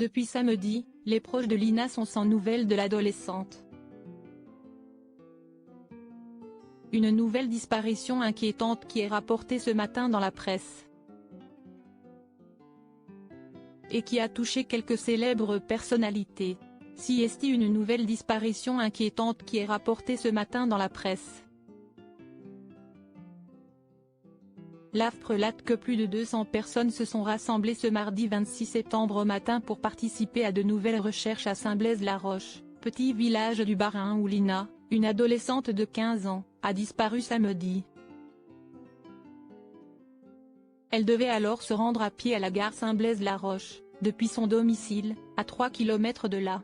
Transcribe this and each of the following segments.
Depuis samedi, les proches de Lina sont sans nouvelles de l'adolescente. Une nouvelle disparition inquiétante qui est rapportée ce matin dans la presse. Et qui a touché quelques célèbres personnalités. Si une nouvelle disparition inquiétante qui est rapportée ce matin dans la presse. L'AFP relate que plus de 200 personnes se sont rassemblées ce mardi 26 septembre au matin pour participer à de nouvelles recherches à Saint-Blaise-la-Roche, petit village du Bas-Rhin où Lina, une adolescente de 15 ans, a disparu samedi. Elle devait alors se rendre à pied à la gare Saint-Blaise-la-Roche, depuis son domicile, à 3 km de là.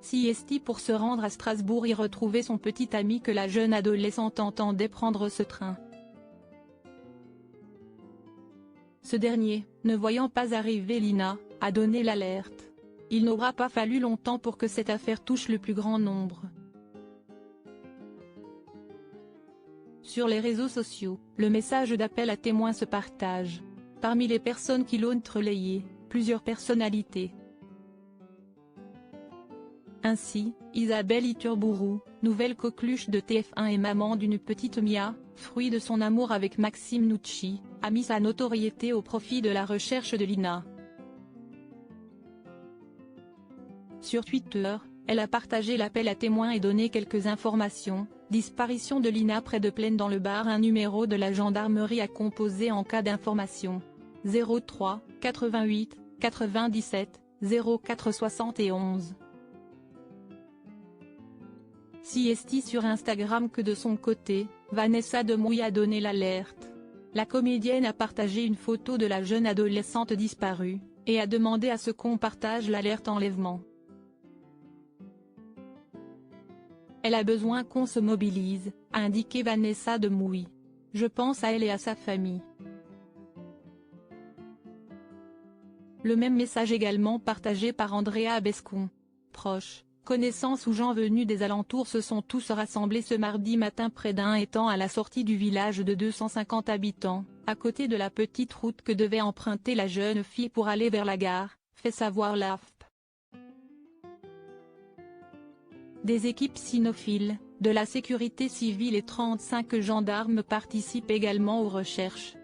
Si pour se rendre à Strasbourg y retrouver son petit ami que la jeune adolescente entendait prendre ce train. Ce dernier, ne voyant pas arriver Lina, a donné l'alerte. Il n'aura pas fallu longtemps pour que cette affaire touche le plus grand nombre. Sur les réseaux sociaux, le message d'appel à témoins se partage. Parmi les personnes qui l'ont relayé, plusieurs personnalités. Ainsi, Isabelle Iturburu, nouvelle coqueluche de TF1 et maman d'une petite Mia, fruit de son amour avec Maxime Nucci, a mis sa notoriété au profit de la recherche de Lina. Sur Twitter, elle a partagé l'appel à témoins et donné quelques informations. Disparition de Lina près de Plaine dans le Var. Un numéro de la gendarmerie à composer en cas d'information. 03 88 97 04 71. Si sur Instagram que de son côté, Vanessa Demouy a donné l'alerte. La comédienne a partagé une photo de la jeune adolescente disparue, et a demandé à ce qu'on partage l'alerte enlèvement. Elle a besoin qu'on se mobilise, a indiqué Vanessa Demouy. Je pense à elle et à sa famille. Le même message également partagé par Andrea Bescon. Proches, connaissances ou gens venus des alentours se sont tous rassemblés ce mardi matin près d'un étang à la sortie du village de 250 habitants, à côté de la petite route que devait emprunter la jeune fille pour aller vers la gare, fait savoir l'AFP. Des équipes cynophiles, de la sécurité civile et 35 gendarmes participent également aux recherches.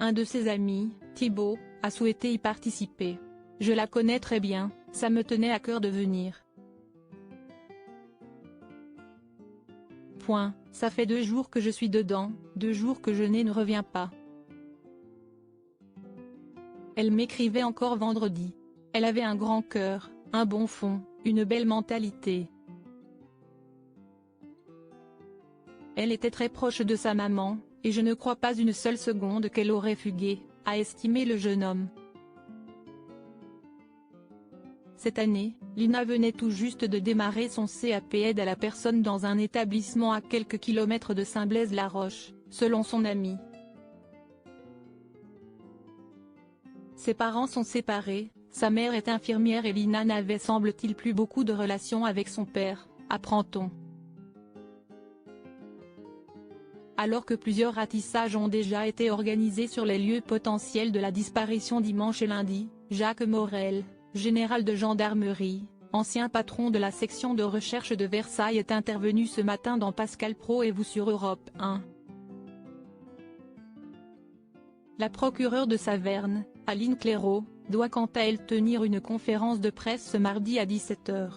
Un de ses amis, Thibaut, a souhaité y participer. Je la connais très bien, ça me tenait à cœur de venir. Ça fait 2 jours que je suis dedans, 2 jours que je ne reviens pas. Elle m'écrivait encore vendredi. Elle avait un grand cœur, un bon fond, une belle mentalité. Elle était très proche de sa maman, et je ne crois pas une seule seconde qu'elle aurait fugué, a estimé le jeune homme. Cette année, Lina venait tout juste de démarrer son CAP aide à la personne dans un établissement à quelques kilomètres de Saint-Blaise-la-Roche, selon son ami. Ses parents sont séparés, sa mère est infirmière et Lina n'avait semble-t-il plus beaucoup de relations avec son père, apprend-on. Alors que plusieurs ratissages ont déjà été organisés sur les lieux potentiels de la disparition dimanche et lundi, Jacques Morel, général de gendarmerie, ancien patron de la section de recherche de Versailles est intervenu ce matin dans Pascal Pro et vous sur Europe 1. La procureure de Saverne, Aline Clairaut, doit quant à elle tenir une conférence de presse ce mardi à 17 h.